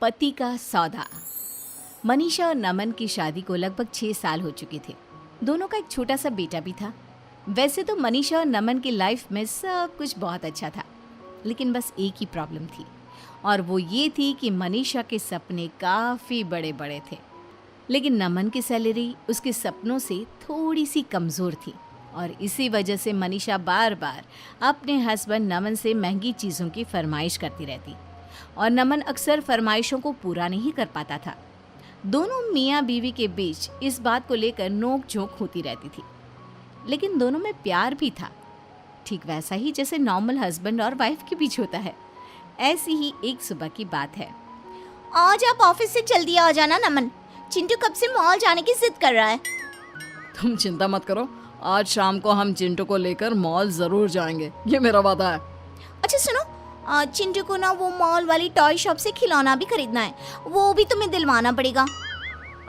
पति का सौदा। मनीषा और नमन की शादी को लगभग 6 साल हो चुके थे। दोनों का एक छोटा सा बेटा भी था। वैसे तो मनीषा और नमन की लाइफ में सब कुछ बहुत अच्छा था, लेकिन बस एक ही प्रॉब्लम थी, और वो ये थी कि मनीषा के सपने काफ़ी बड़े बड़े थे, लेकिन नमन की सैलरी उसके सपनों से थोड़ी सी कमज़ोर थी। और इसी वजह से मनीषा बार बार अपने हस्बैंड नमन से महंगी चीज़ों की फरमाइश करती रहती, और नमन अक्सर फरमाइशों को पूरा नहीं कर पाता था। दोनों मियाँ बीवी के बीच इस बात को लेकर नोक झोंक होती रहती थी, लेकिन दोनों में प्यार भी था, ठीक वैसा ही जैसे नॉर्मल हस्बैंड और वाइफ के बीच होता है। ऐसी ही एक सुबह की बात है। आज आप ऑफिस से जल्दी आ जाना नमन, चिंटू कब से मॉल जाने की जिद कर रहा है। तुम चिंता मत करो, आज शाम को हम चिंटू को लेकर मॉल जरूर जाएंगे, ये मेरा वादा है। अच्छा सुनो, चिंटू को ना वो मॉल वाली टॉय शॉप से खिलौना भी खरीदना है, वो भी तुम्हें दिलवाना पड़ेगा।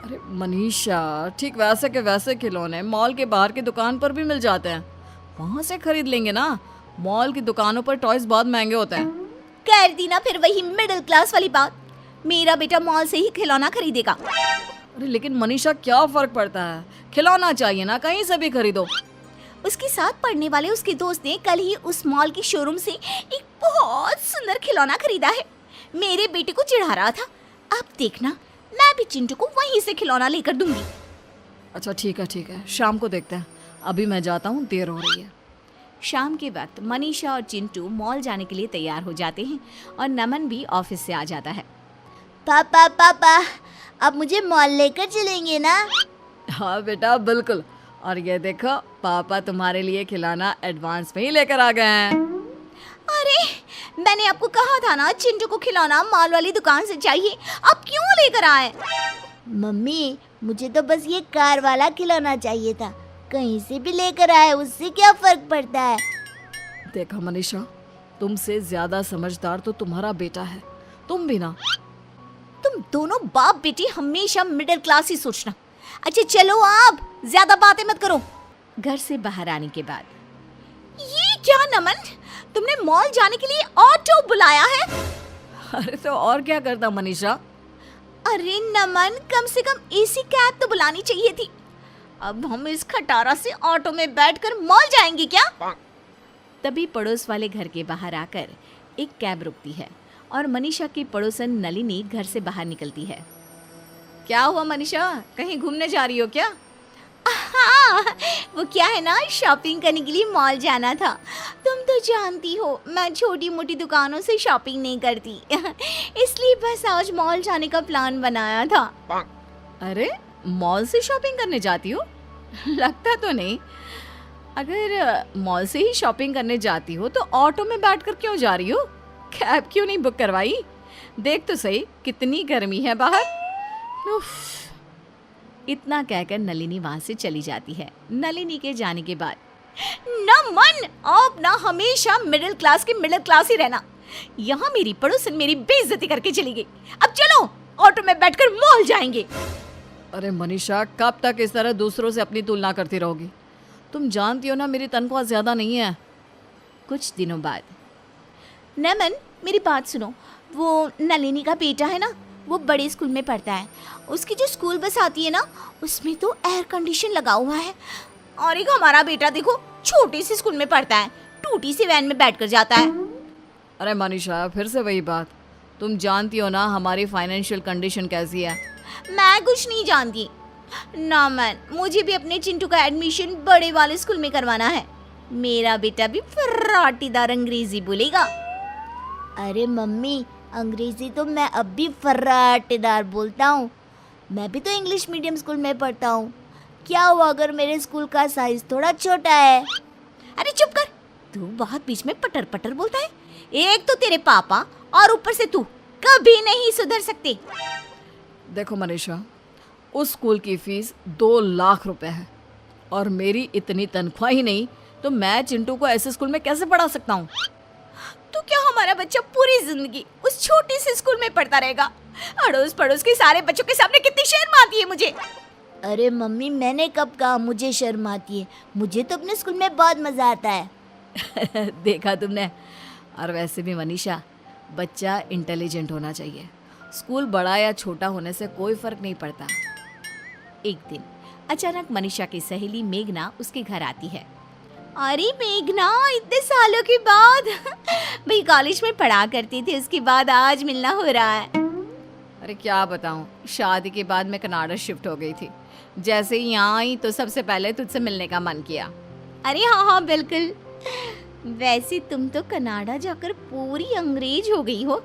अरे मनीषा, ठीक वैसे के वैसे खिलौने मॉल के बाहर की दुकान पर भी मिल जाते हैं, वहाँ से खरीद लेंगे ना। मॉल की दुकानों पर टॉयज बहुत महंगे होते हैं। कर दी ना फिर वही मिडिल क्लास वाली बात, मेरा बेटा मॉल से ही खिलौना खरीदेगा। अरे लेकिन मनीषा, क्या फर्क पड़ता है, खिलौना चाहिए ना, कहीं से भी खरीदो। उसके साथ पढ़ने वाले उसके दोस्त ने कल ही उस मॉल की शोरूम से एक बहुत सुंदर खिलौना खरीदा है। मेरे बेटे को चिढ़ा रहा था, अब देखना मैं भी चिंटू को वहीं से खिलौना लेकर दूंगी। अच्छा ठीक है, शाम को देखते हैं, अभी मैं जाता हूँ, देर हो रही है। शाम के वक्त मनीषा और चिंटू मॉल जाने के लिए तैयार हो जाते हैं, और नमन भी ऑफिस से आ जाता है। पापा अब मुझे मॉल लेकर चलेंगे ना? हाँ बेटा, बिल्कुल। और ये देखो, पापा तुम्हारे लिए खिलौना एडवांस में ही लेकर आ गए हैं। अरे मैंने आपको कहा था ना चिंटू को खिलौना मॉल वाली दुकान से चाहिए, आप क्यों लेकर आए? मम्मी, मुझे तो बस ये कार वाला खिलौना चाहिए था, कहीं से भी लेकर आए उससे क्या फर्क पड़ता है। देखा मनीषा, तुमसे ज्यादा समझदार तो तुम्हारा बेटा है, तुम भी ना। तुम दोनों बाप बेटी हमेशा मिडिल क्लास ही सोचना। अच्छा चलो, आप ज्यादा बातें मत करो। घर से बाहर आने के बाद, ये क्या नमन, तुमने मॉल जाने के लिए ऑटो बुलाया है? अरे तो और क्या करता मनीषा। अरे नमन, कम से कम एसी कैब तो बुलानी चाहिए थी। अब हम इस खटारा से ऑटो में बैठकर मॉल जाएंगे क्या? तभी पड़ोस वाले घर के बाहर आकर एक कैब रुकती है, और मनीषा की पड़ोसन नलिनी घर से बाहर निकलती है। क्या हुआ मनीषा, कहीं घूमने जा रही हो क्या? हाँ, वो क्या है ना, शॉपिंग करने के लिए मॉल जाना था। तुम तो जानती हो मैं छोटी मोटी दुकानों से शॉपिंग नहीं करती इसलिए बस आज मॉल जाने का प्लान बनाया था। अरे मॉल से शॉपिंग करने जाती हो? लगता तो नहीं। अगर मॉल से ही शॉपिंग करने जाती हो तो ऑटो में बैठकर क्यों जा रही हो? कैब क्यों नहीं बुक करवाई? देख तो सही कितनी गर्मी है बाहर। उफ। इतना कहकर नलिनी वहां से चली जाती है। नलिनी के जाने के बाद, नमन, आप ना हमेशा मिडिल क्लास की मिडिल क्लास ही रहना। यहाँ मेरी पड़ोसन मेरी बेइज्जती करके चली गई। अब चलो ऑटो में बैठकर मॉल जाएंगे। अरे मनीषा, कब तक इस तरह दूसरों से अपनी तुलना करती रहोगी? तुम जानती हो ना मेरी तनख्वाह ज्यादा नहीं है। कुछ दिनों बाद, नमन मेरी बात सुनो, वो नलिनी का बेटा है ना, वो बड़े स्कूल में पढ़ता है। उसकी जो स्कूल बस आती है ना, उसमें तो एयर कंडीशन लगा हुआ है। और एक हमारा बेटा देखो, छोटे से स्कूल में पढ़ता है, टूटी सी वैन में बैठकर जाता है। अरे मनीषा, फिर से वही बात। तुम जानती हो ना हमारी फाइनेंशियल कंडीशन कैसी है। मैं कुछ नहीं जानती। नमन, मुझे भी अपने चिंटू का एडमिशन बड़े वाले स्कूल में करवाना है। मेरा बेटा भी फर्राटीदार अंग्रेजी बोलेगा। अरे मम्मी, अंग्रेजी तो मैं अब भी फर्राटेदार बोलता हूँ। मैं भी तो इंग्लिश मीडियम स्कूल में पढ़ता हूँ। क्या हुआ अगर मेरे स्कूल का साइज थोड़ा छोटा है? अरे चुप कर, तू बहुत बीच में पटर पटर बोलता है। एक तो तेरे पापा और ऊपर से तू कभी नहीं सुधर सकते। देखो मनीषा, उस स्कूल की फीस 2 लाख रुपए है, और मेरी इतनी तनख्वाह ही नहीं तो मैं चिंटू को ऐसे स्कूल में कैसे पढ़ा सकता हूँ? तो क्या हमारा बच्चा पूरी जिंदगी उस छोटे से स्कूल में पढ़ता रहेगा? अड़ोस पड़ोस के सारे बच्चों के सामने कितनी शर्म आती है मुझे। अरे मम्मी, मैंने कब कहा मुझे शर्म आती है? मुझे तो अपने स्कूल में बहुत मजा आता है। देखा तुमने। और वैसे भी मनीषा, बच्चा इंटेलिजेंट होना चाहिए, स्कूल बड़ा या छोटा होने से कोई फर्क नहीं पड़ता। एक दिन अचानक मनीषा की सहेली मेघना उसके घर आती है। अरे मेघना, इतने सालों के बाद भाई कॉलेज में पढ़ा करते थे, उसके बाद आज मिलना हो रहा है। अरे क्या बताऊं, शादी के बाद मैं कनाडा शिफ्ट हो गई थी। जैसे ही यहाँ आई तो सबसे पहले तुझसे मिलने का मन किया। अरे हाँ हाँ बिल्कुल। वैसे तुम तो कनाडा जाकर पूरी अंग्रेज हो गई हो।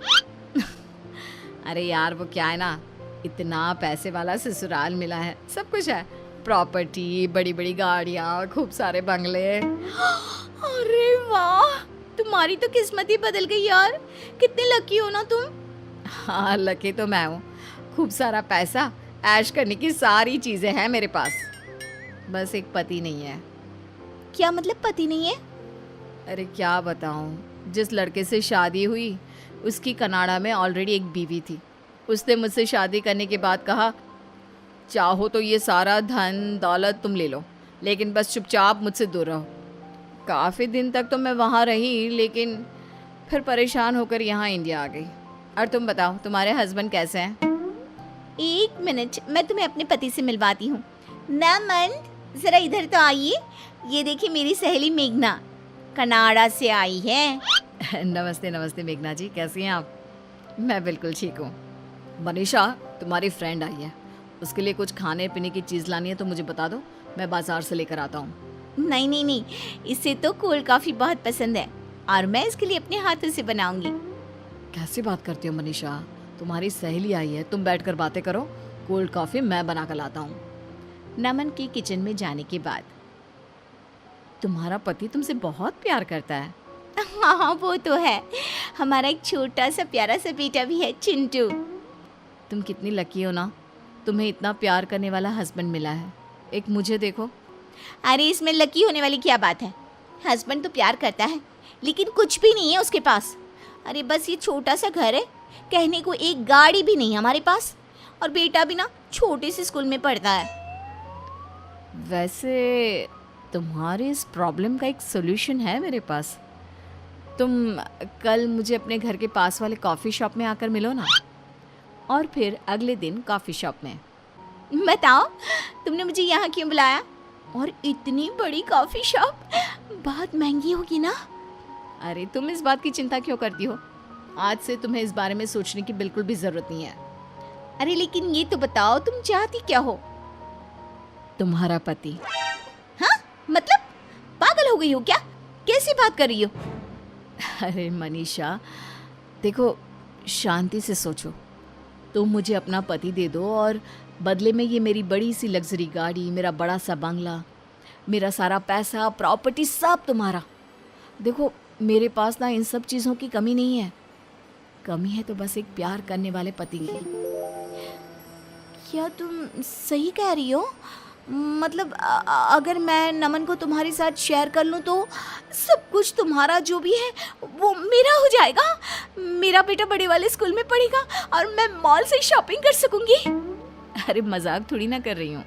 अरे यार वो क्या है ना, इतना पैसे वाला ससुराल मिला है, सब कुछ है, प्रॉपर्टी, बड़ी बड़ी गाड़ियाँ, खूब सारे बंगले। अरे वाह, तुम्हारी तो किस्मत ही बदल गई यार। कितने लकी हो ना तुम। हाँ लकी तो मैं हूँ, खूब सारा पैसा, ऐश करने की सारी चीजें हैं मेरे पास, बस एक पति नहीं है। क्या मतलब पति नहीं है? अरे क्या बताऊँ, जिस लड़के से शादी हुई उसकी कनाडा में ऑलरेडी एक बीवी थी। उसने मुझसे शादी करने के बाद कहा, चाहो तो ये सारा धन दौलत तुम ले लो, लेकिन बस चुपचाप मुझसे दूर रहो। काफ़ी दिन तक तो मैं वहाँ रही, लेकिन फिर परेशान होकर यहाँ इंडिया आ गई। और तुम बताओ, तुम्हारे हस्बैंड कैसे हैं? एक मिनट, मैं तुम्हें अपने पति से मिलवाती हूँ। नमन, जरा इधर तो आइए। ये देखिए मेरी सहेली मेघना, कनाडा से आई है। नमस्ते नमस्ते मेघना जी, कैसी हैं आप? मैं बिल्कुल ठीक हूँ। मनीषा, तुम्हारी फ्रेंड आई है, उसके लिए कुछ खाने पीने की चीज़ लानी है तो मुझे बता दो, मैं बाजार से लेकर आता हूँ। नहीं नहीं नहीं, इसे तो कोल्ड कॉफी बहुत पसंद है और मैं इसके लिए अपने हाथों से बनाऊंगी। कैसी बात करती हो मनीषा, तुम्हारी सहेली आई है, तुम बैठकर बातें करो, कोल्ड कॉफ़ी मैं बना कर लाता हूँ। नमन के किचन में जाने के बाद, तुम्हारा पति तुमसे बहुत प्यार करता है। हाँ हाँ वो तो है, हमारा एक छोटा सा प्यारा सा बेटा भी है, चिंटू। तुम कितनी लकी हो ना, तुम्हें इतना प्यार करने वाला हस्बैंड मिला है। एक मुझे देखो। अरे इसमें लकी होने वाली क्या बात है, हस्बैंड तो प्यार करता है लेकिन कुछ भी नहीं है उसके पास। अरे बस ये छोटा सा घर है, कहने को एक गाड़ी भी नहीं हमारे पास, और बेटा भी ना छोटे से स्कूल में पढ़ता है। वैसे तुम्हारे इस प्रॉब्लम का एक सोल्यूशन है मेरे पास। तुम कल मुझे अपने घर के पास वाले कॉफ़ी शॉप में आकर मिलो ना। और फिर अगले दिन कॉफ़ी शॉप में। बताओ तुमने मुझे यहाँ क्यों बुलाया? और इतनी बड़ी कॉफ़ी शॉप, बहुत महंगी होगी ना? अरे तुम इस बात की चिंता क्यों करती हो, आज से तुम्हें इस बारे में सोचने की बिल्कुल भी ज़रूरत नहीं है। अरे लेकिन ये तो बताओ तुम चाहती क्या हो? तुम्हारा पति। हाँ मतलब पागल हो गई हो क्या? कैसी बात कर रही हो? अरे मनीषा देखो, शांति से सोचो। तुम मुझे अपना पति दे दो और बदले में ये मेरी बड़ी सी लग्जरी गाड़ी, मेरा बड़ा सा बंगला, मेरा सारा पैसा, प्रॉपर्टी सब तुम्हारा। देखो मेरे पास ना इन सब चीज़ों की कमी नहीं है, कमी है तो बस एक प्यार करने वाले पति की। क्या तुम सही कह रही हो? मतलब अगर मैं नमन को तुम्हारे साथ शेयर कर लूँ तो सब कुछ तुम्हारा जो भी है वो मेरा हो जाएगा। मेरा बेटा बड़े वाले स्कूल में पढ़ेगा और मैं मॉल से शॉपिंग कर सकूंगी। अरे मजाक थोड़ी ना कर रही हूँ,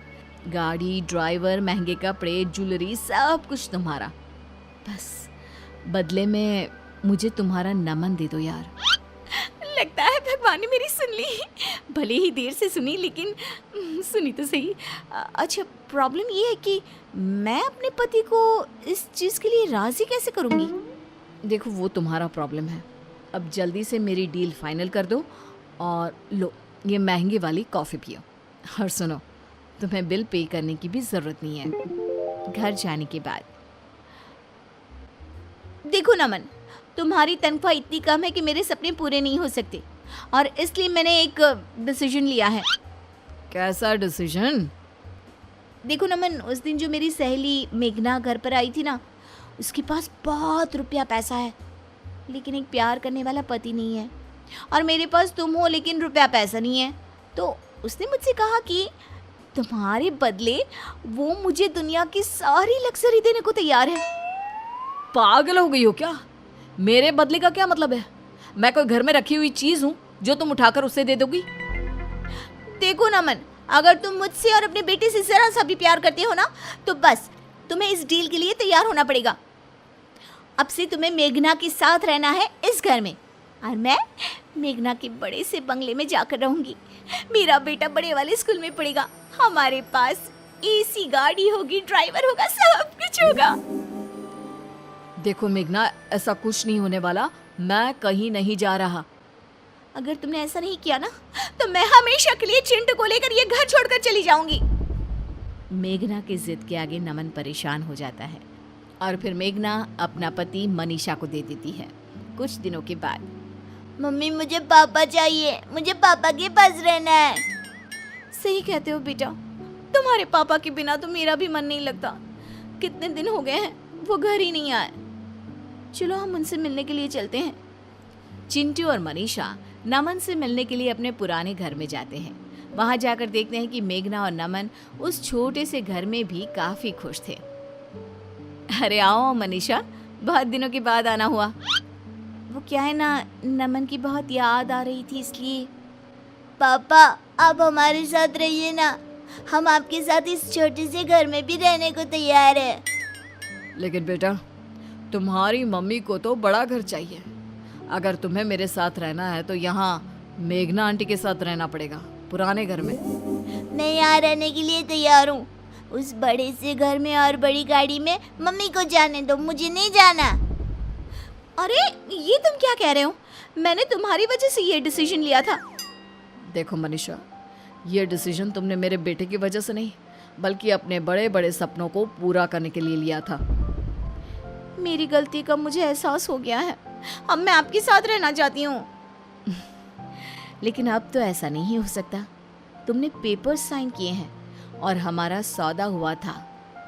गाड़ी, ड्राइवर, महंगे कपड़े, ज्वेलरी, सब कुछ तुम्हारा। बस बदले में मुझे तुम्हारा नमन दे दो यार। लगता है भगवान ने मेरी सुन ली, भले ही देर से सुनी लेकिन सुनी तो सही। अच्छा प्रॉब्लम ये है कि मैं अपने पति को इस चीज़ के लिए राज़ी कैसे करूँगी? देखो वो तुम्हारा प्रॉब्लम है, अब जल्दी से मेरी डील फाइनल कर दो और लो ये महंगी वाली कॉफ़ी पियो। और सुनो, तुम्हें बिल पे करने की भी ज़रूरत नहीं है। घर जाने के बाद, देखो नमन, तुम्हारी तनख्वाह इतनी कम है कि मेरे सपने पूरे नहीं हो सकते और इसलिए मैंने एक डिसीजन लिया है। कैसा डिसीजन? देखो नमन, उस दिन जो मेरी सहेली मेघना घर पर आई थी ना, उसके पास बहुत रुपया पैसा है लेकिन एक प्यार करने वाला पति नहीं है, और मेरे पास तुम हो लेकिन रुपया पैसा नहीं है। तो उसने मुझसे कहा कि तुम्हारे बदले वो मुझे दुनिया की सारी लग्जरी देने को तैयार है। पागल हो गई हो क्या? मेरे बदले का क्या मतलब है? मैं कोई घर में रखी हुई चीज हूँ जो तुम उठाकर उससे दे दोगी? देखो नमन, अगर तुम मुझसे और अपने बेटे से जरा सा भी प्यार करते हो ना तो बस तुम्हें इस डील के लिए तैयार होना पड़ेगा। अब से तुम्हें मेघना के साथ रहना है इस घर में, और मैं मेघना के बड़े से बंगले में जाकर रहूंगी। मेरा बेटा बड़े वाले स्कूल में पढ़ेगा, हमारे पास एसी गाड़ी होगी, ड्राइवर होगा, सब कुछ होगा। देखो मेघना, ऐसा कुछ नहीं होने वाला। मैं कहीं नहीं जा रहा। अगर तुमने ऐसा नहीं किया ना तो मैं हमेशा के लिए चिंटू को लेकर ये घर छोड़कर चली जाऊंगी। मेघना की जिद के आगे नमन परेशान हो जाता है और फिर मेघना अपना पति मनीषा को दे देती है। कुछ दिनों के बाद मम्मी मुझे पापा चाहिए, मुझे पापा के पास रहना है। सही कहते हो बेटा, तुम्हारे पापा के बिना तो मेरा भी मन नहीं लगता। कितने दिन हो गए हैं वो घर ही नहीं आए। चलो हम उनसे मिलने के लिए चलते हैं। चिंटू और मनीषा नमन से मिलने के लिए अपने पुराने घर में जाते हैं। वहां जाकर देखते हैं कि मेघना और नमन उस छोटे से घर में भी काफी खुश थे। अरे आओ मनीषा, बहुत दिनों के बाद आना हुआ। वो क्या है ना, नमन की बहुत याद आ रही थी इसलिए। पापा आप हमारे साथ रहिए ना, हम आपके साथ इस छोटे से घर में भी रहने को तैयार है। लेकिन बेटा, तुम्हारी मम्मी को तो बड़ा घर चाहिए। अगर तुम्हें मेरे साथ रहना है तो यहाँ मेघना आंटी के साथ रहना पड़ेगा, पुराने घर में। मैं यहाँ रहने के लिए तैयार हूँ। उस बड़े से घर में और बड़ी गाड़ी में मम्मी को जाने दो, मुझे नहीं जाना। अरे ये तुम क्या कह रहे हो? मैंने तुम्हारी वजह से ये डिसीजन लिया था। देखो मनीषा, ये डिसीजन तुमने मेरे बेटे की वजह से नहीं बल्कि अपने बड़े बड़े सपनों को पूरा करने के लिए लिया था। मेरी गलती का मुझे एहसास हो गया है। अब मैं आपके साथ रहना चाहती हूँ। लेकिन अब तो ऐसा नहीं हो सकता। तुमने पेपर्स साइन किए हैं और हमारा सौदा हुआ था।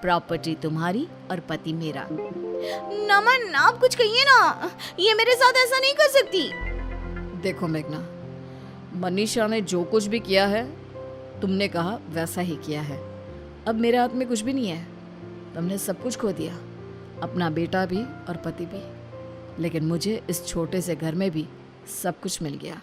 प्रॉपर्टी तुम्हारी और पति मेरा। नमन आप कुछ कहिए ना, ये मेरे साथ ऐसा नहीं कर सकती। देखो मेघना, मनीषा ने जो कुछ भी किया है तुमने कहा वैसा ही किया है। अब मेरे हाथ में कुछ भी नहीं है। तुमने सब कुछ खो दिया, अपना बेटा भी और पति भी। लेकिन मुझे इस छोटे से घर में भी सब कुछ मिल गया।